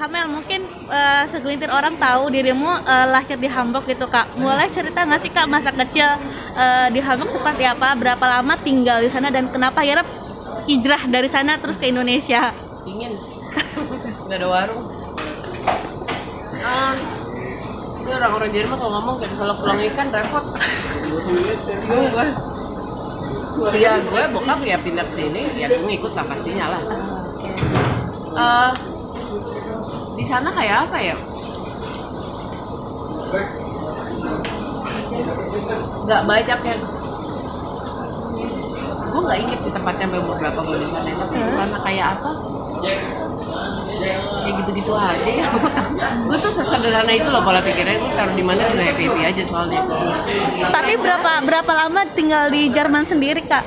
Kamel, mungkin segelintir orang tahu dirimu lahir di Hamburg gitu Kak. Mulai cerita nggak sih Kak masa kecil di Hamburg seperti apa? Berapa lama tinggal di sana dan kenapa akhirnya hijrah dari sana terus ke Indonesia? Dingin. Nggak ada warung. Ini orang-orang Jerman kalau ngomong kayak salah pulang ikan repot. Bingung gue. Ya gue bokap ya pindah ke sini, ya gue ngikut lah pastinya lah. Di sana kayak apa ya? Nggak banyak yang gue nggak inget sih tempatnya umur berapa gue di sana. Tapi di sana kayak apa? Kayak gitu-gitu aja ya. Gue tuh sesederhana itu loh pola pikirnya. Gue taruh di mana juga happy aja soalnya. Tapi berapa lama tinggal di Jerman sendiri Kak?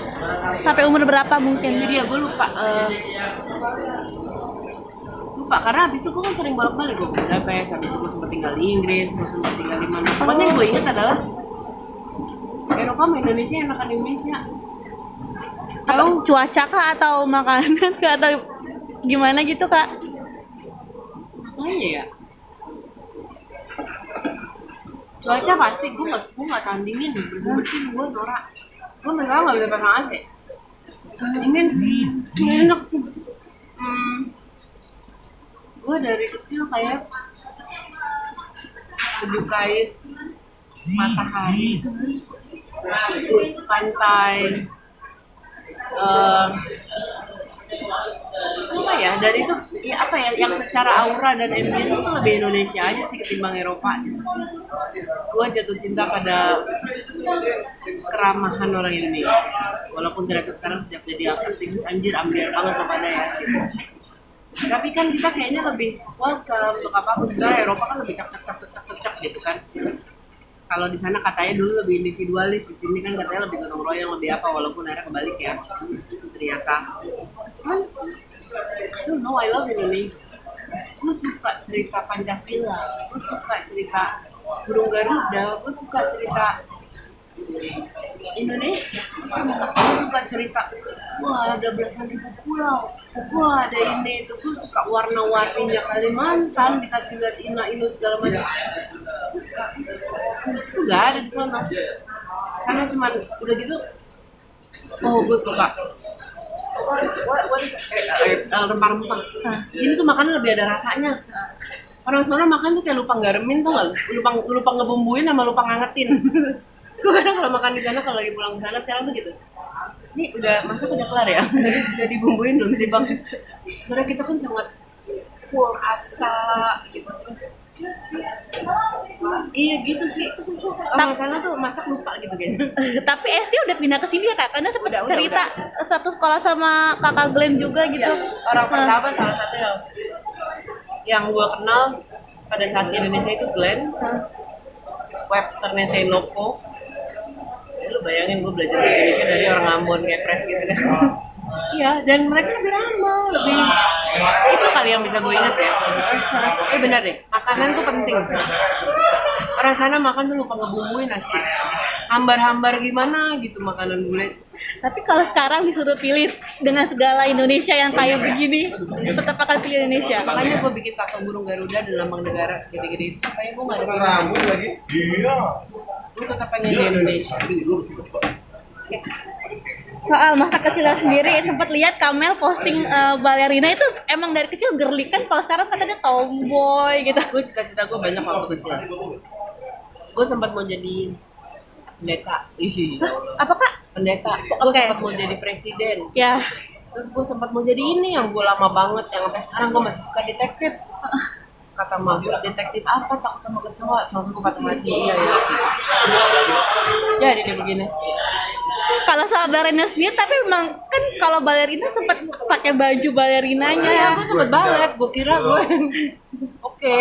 Sampai umur berapa mungkin? Jadi ya gue lupa. Karena habis itu gue kan sering bolak-balik gue ke Budapest, habis itu gue sempat tinggal di Inggris, gue sempat tinggal di mana. Pokoknya yang gue inget adalah Eropa sama Indonesia enakan Indonesia. Atau cuaca kah atau makanan kah atau gimana gitu Kak? Makanya ya. Cuaca pasti gue nggak tahan dingin, bersih gue norak. Gue megang nggak bisa pasang AC. Dingin, enak. Gue dari kecil kayak menyukai matahari, pantai, apa ya, dari itu ya apa ya yang secara aura dan ambience itu lebih Indonesia aja sih ketimbang Eropa. Gue jatuh cinta pada keramahan orang Indonesia, walaupun ternyata sekarang sejak jadi artis anjir ambil banget kepada ya. Tapi kan kita kayaknya lebih welcome untuk apapun. Sebenarnya Eropa kan lebih cak gitu kan. Kalau di sana katanya dulu lebih individualis, di sini kan katanya lebih gotong royong, lebih apa, walaupun akhirnya kebalik ya. Ternyata. Cuman, I don't know, I love Indonesia. Gue suka cerita Pancasila, gue suka cerita burung Garuda, gue suka cerita Indonesia, gue suka cerita wah ada belasan ribu pulau, wah ada ini itu, gue suka warna-warninya Kalimantan, dikasih lihat ina-inu segala macam, suka. Itu gak ada di sana. Sana cuman udah gitu, oh gue suka rempah-rempah. Di sini tuh makanan lebih ada rasanya. Orang sana makan tuh kayak lupa garemin, tau gak? Lupa ngebumbuin sama lupa ngangetin. Gue kadang kalau makan di sana, kalau lagi pulang ke sana sekarang tuh gitu. Ini udah masak udah kelar ya? Udah dibumbuin belum sih bang? Karena kita kan sangat full rasa gitu terus. Iya gitu sih. Orang sana tuh masak lupa gitu kayaknya. Tapi Esti udah pindah ke sini ya Kak? Karena sempat cerita satu sekolah sama kakak Glenn juga gitu. Ya, orang pertama salah satu yang gue kenal pada saat di Indonesia itu Glenn. Websternya Senoko. Lu bayangin gue belajar bahasa Indonesia dari orang Ambon kayak Fred gitu kan. Iya, dan mereka lebih ramah, lebih itu kali yang bisa gue inget ya. Benar deh, makanan tuh penting. Orang sana makan tuh lupa ngebumbuin asli. Hambar-hambar gimana gitu makanan bule. Tapi kalau sekarang disuruh pilih dengan segala Indonesia yang kayak begini, tetap akan pilih Indonesia. Makanya gue bikin tato burung Garuda dan lambang negara segede-gede itu supaya gue nggak ada rambut lagi. Iya. Gue tetap pengen di Indonesia. Soal masa kecilnya sendiri, sempat lihat Kamel posting balerina itu emang dari kecil girly kan, kalau sekarang katanya tomboy gitu. Gue cita-cita gue banyak waktu kecil. Gue sempat mau jadi pendeta. Apa Kak? Pendeta. Gue sempat mau jadi presiden. Ya. Terus gue sempat mau jadi ini yang gue lama banget, yang sampai sekarang gue masih suka detektif. Kata mak gue, detektif apa, takut sama kecoa. Langsung gue patah hati, iya ya. Jadi dia begini. Kalau soal balerina sendiri, tapi memang kan kalau balerina sempat pakai baju balerinanya. Iya, gue sempet banget. Gue kira gue oke.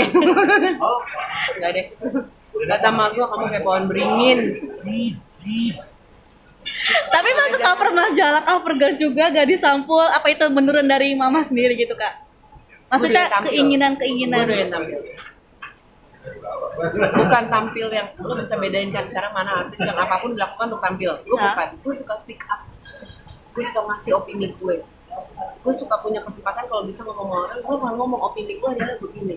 Enggak deh. Kata mak gue, kamu kayak pohon beringin. Tapi waktu cover majalah, cover girl juga gak disampul, apa itu menurun dari mama sendiri gitu Kak? Maksudnya keinginan-keinginan. Gue tampil. Bukan tampil yang lo bisa bedain kan sekarang mana artis yang apapun dilakukan untuk tampil. Gue bukan. Gue suka speak up. Gue suka ngasih opini gue. gue suka punya kesempatan kalau bisa ngomong sama orang, gue kalau ngomong opini gue adalah begini.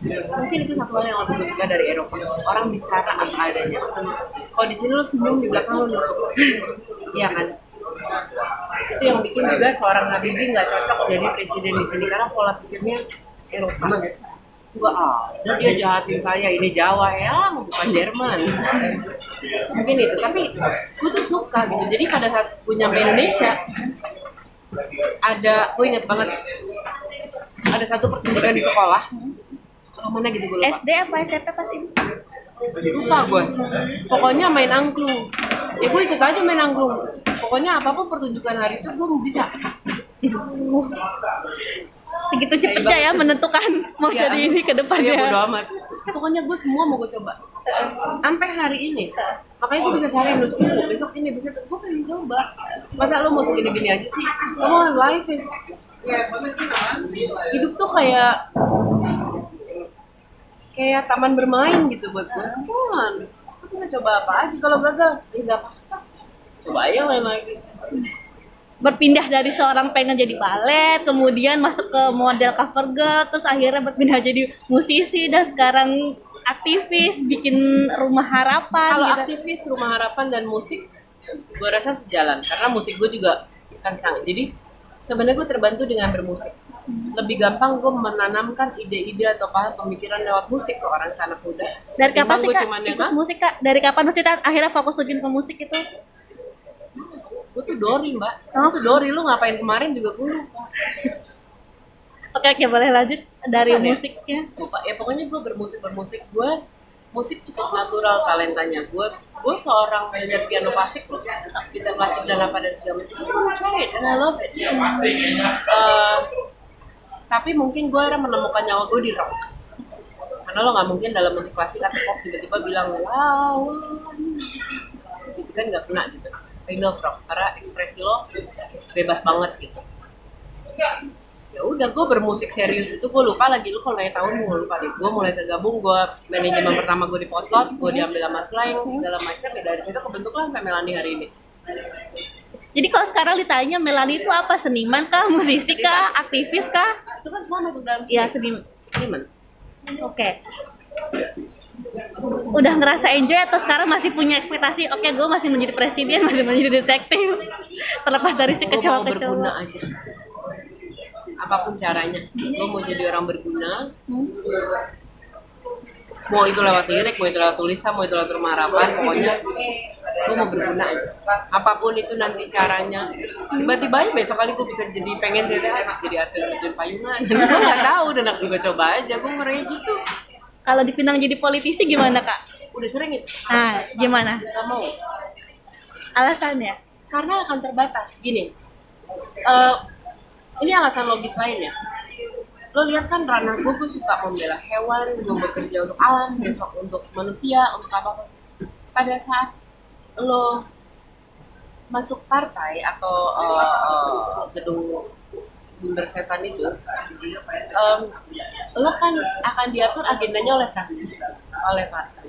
Mungkin itu satu hal yang lebih gue suka dari Eropa, orang bicara apa adanya. Kalau di sini lo senyum, di belakang lo nusuk, iya kan? Itu yang bikin juga seorang Habibie nggak cocok jadi presiden di sini karena pola pikirnya Eropa. Gua dia jahatin saya, ini Jawa ya, bukan Jerman. Mungkin itu, tapi gue tuh suka gitu. Jadi pada saat gue nyampe Indonesia, gue inget banget ada satu pertunjukan di sekolah. Sekolah mana gitu gue lupa. SD apa SMP pas ini? Lupa gue. Pokoknya main angklung. Ya gue ikut aja main angklung. Pokoknya apapun pertunjukan hari itu gue bisa. Segitu cepetnya ya menentukan mau Ya, jadi ini ke depannya. Iya bodo amat. Pokoknya gue semua mau gue coba. Sampai hari ini. Makanya gue bisa sehari nulis buku. Besok ini bisa gue pengen coba. Masa lo mau segini-gini aja sih? Kamu life is hidup tuh kayak taman bermain gitu buat gue. Kan, gue bisa coba apa aja. Kalau gagal, ya nggak apa-apa. Coba aja main lagi. Berpindah dari seorang pengen jadi balet, kemudian masuk ke model cover girl, terus akhirnya berpindah jadi musisi dan sekarang aktivis bikin rumah harapan. Kalau gitu. aktivis rumah harapan dan musik, gue rasa sejalan karena musik gue juga kan sangat. Jadi sebenarnya gue terbantu dengan bermusik. Lebih gampang gue menanamkan ide-ide atau pemikiran lewat musik ke orang anak muda. Dari kapan sih gue Kak cuman ikut musik Kak? Dari kapan maksudnya akhirnya fokus terjun ke musik itu? gue tuh Dori mbak. Tuh Dori, lu ngapain kemarin juga gue lupa. Oke, boleh lanjut dari Apa ya? musiknya. Lupa ya, pokoknya gue bermusik gue musik cukup natural talentanya. Gue seorang belajar piano klasik loh, gitar klasik dan apa dan segala macam. Just wanna try it and I love it. Tapi mungkin gue era menemukan nyawa gue di rock. Karena lo nggak mungkin dalam musik klasik atau pop tiba-tiba bilang wow, gitu kan nggak kena gitu. I love rock karena ekspresi lo bebas banget gitu. Ya udah, gue bermusik serius itu gue lupa lagi. Lu kalau nanya tahun gue lupa deh. Gue mulai tergabung, gue manajemen pertama gue di Potlot, gue diambil sama Slang segala macam. Ya dari situ kebentuklah sampai Melani hari ini. Jadi kalau sekarang ditanya Melani itu apa? Seniman kah? Musisi kah? Aktivis kah? Itu kan semua masuk dalam Iya, seniman. seniman. Oke. Udah ngerasa enjoy atau sekarang masih punya ekspektasi? Oke, gue masih menjadi presiden, masih menjadi detektif. Terlepas dari si Gue mau berguna kecoa-kecoa. aja. Apapun caranya, gue mau jadi orang berguna. Mau itu lewat lirik, mau itu lewat tulisan, mau itu lewat rumah harapan, pokoknya gue mau berguna aja. Apapun itu nanti caranya. Tiba-tiba aja besok kali gue bisa jadi pengen jadi atlet terjun payungan. Gue nggak tahu, dan aku juga coba aja. Gue ngeri gitu. Kalau dipinang jadi politisi gimana Kak? Udah sering itu. Nah, gimana? Gak mau. Alasannya? Karena akan terbatas. Gini, ini alasan logis lainnya. Lo lihat kan ranah gue suka membela hewan, gue bekerja untuk alam, besok untuk manusia, untuk apa-apa. Pada saat lo masuk partai atau gedung bundar setan itu, lo kan akan diatur agendanya oleh fraksi, oleh partai.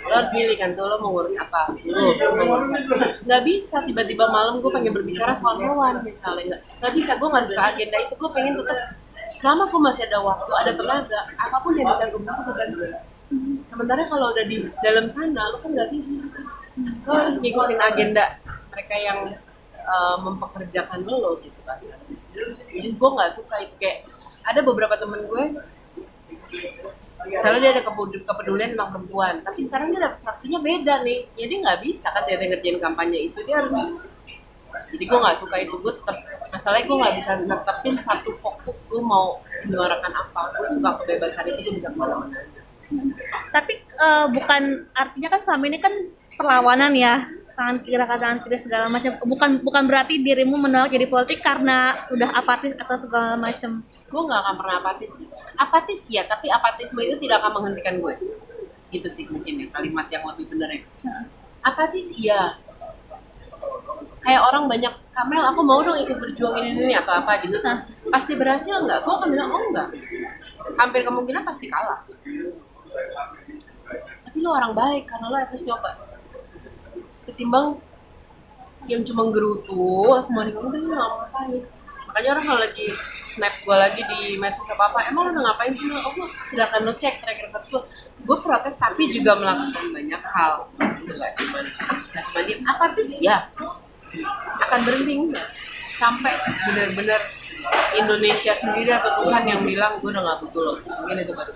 Lo harus milih kan tuh, lo mau ngurus apa dulu, mau ngurus apa. Nggak bisa tiba-tiba malam gue pengen berbicara soal hewan misalnya, nggak bisa. Gue nggak suka agenda itu. Gue pengen tetap selama gue masih ada waktu, ada tenaga, apapun yang bisa gue bantu gue bantu. Sementara kalau udah di dalam sana, lo kan nggak bisa. Lo harus ngikutin agenda mereka yang mempekerjakan lo gitu kasar. Jadi gue nggak suka itu. Kayak ada beberapa temen gue, misalnya dia ada kepedulian tentang perempuan, tapi sekarang dia ada fraksinya beda nih, jadi nggak bisa kan dia ngerjain kampanye itu, dia harus. Jadi gue nggak suka itu. Gue tetap, masalahnya gue nggak bisa netepin satu fokus gue mau menyuarakan apa. Gue suka kebebasan itu, gue bisa kemana-mana. Tapi bukan artinya kan selama ini kan perlawanan ya, tangan kiri segala macam. Bukan berarti dirimu menolak jadi politik karena udah apatis atau segala macam. Gue nggak akan pernah apatis sih. Apatis ya, tapi apatisme itu tidak akan menghentikan gue. Gitu sih mungkin ya kalimat yang lebih benar ya. Apatis iya. Kayak orang banyak, Kamel aku mau dong ikut berjuang ini atau apa gitu. Pasti berhasil nggak? Gue akan bilang oh enggak. Hampir kemungkinan pasti kalah. Tapi lo orang baik karena lo harus nyoba. Ketimbang yang cuma gerutu, semua nih udah nggak ngapain. Makanya orang kalau lagi snap gue lagi di medsos apa emang lu udah ngapain sih lu? Oh, silakan lu cek track record gue protes tapi juga melakukan banyak hal itu nggak cuma diem apatis ya akan berhenti enggak sampai benar-benar Indonesia sendiri atau Tuhan yang bilang gue udah nggak butuh lo mungkin itu baru